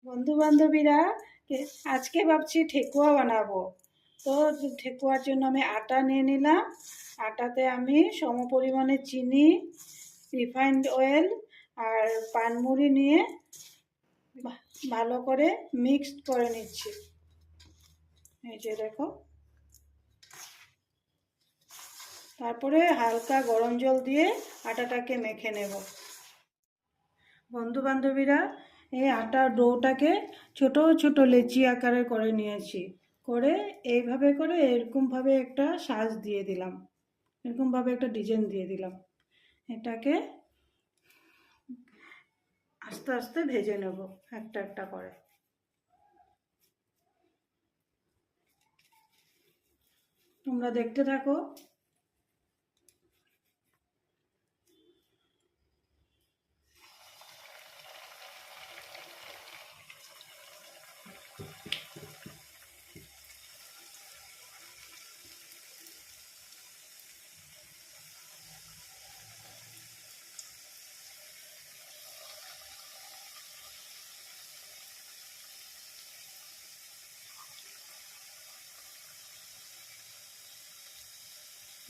বন্ধু বান্ধবীরা আজকে ভাবছি ঠেকুয়া বানাবো। তো ঠেকুয়ার জন্য আমি আটা নিয়ে নিলাম। আটাতে আমি সমপরিমাণে চিনি, রিফাইন্ড অয়েল আর পানমুড়ি নিয়ে ভালো করে মিক্সড করে নিচ্ছি। এই যে দেখো, তারপরে হালকা গরম জল দিয়ে আটাটাকে মেখে নেব। বন্ধু বান্ধবীরা, এই আটার ডোটাকে ছোট ছোট লেচি আকারে করে নিয়েছি। করে এইভাবে করে এরকমভাবে একটা সাজ দিয়ে দিলাম, এরকমভাবে একটা ডিজাইন দিয়ে দিলাম। এটাকে আস্তে আস্তে ভেজে নেব একটা একটা করে। তোমরা দেখতে থাকো।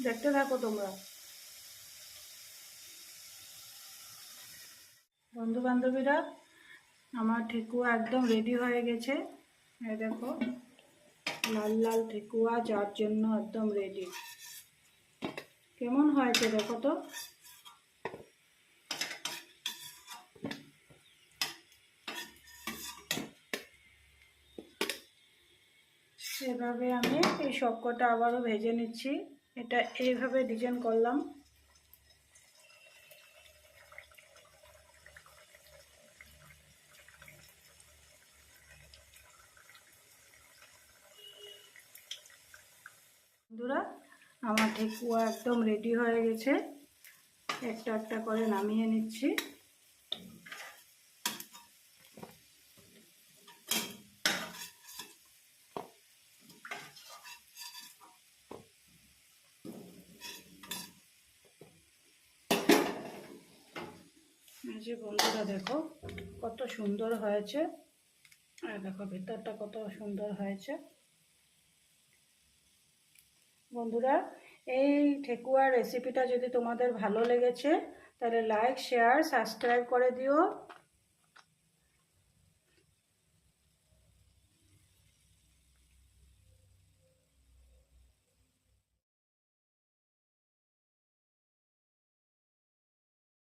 দেখতে থাকো তোমরা। বন্ধু বান্ধবীরা, আমার ঠেকুয়া একদম রেডি হয়ে গেছে। এই দেখো, লাল লাল ঠেকুয়া যার জন্য একদম রেডি। কেমন হয়েছে দেখো তো। এভাবে আমি এই সবকটা আবারও ভেজে নিচ্ছি। এটা এইভাবে ডিজাইন করলাম। বন্ধুরা, আমার ঠেকুয়া একদম রেডি হয়ে গেছে। একটা একটা করে নামিয়ে নিচ্ছি। এই যে বন্ধুরা দেখো, কত সুন্দর হয়েছে। আর দেখো ভেতরটা কত সুন্দর হয়েছে। বন্ধুরা, এই ঠেকুয়ার রেসিপিটা যদি তোমাদের ভালো লেগেছে তাহলে লাইক, শেয়ার, সাবস্ক্রাইব করে দিও।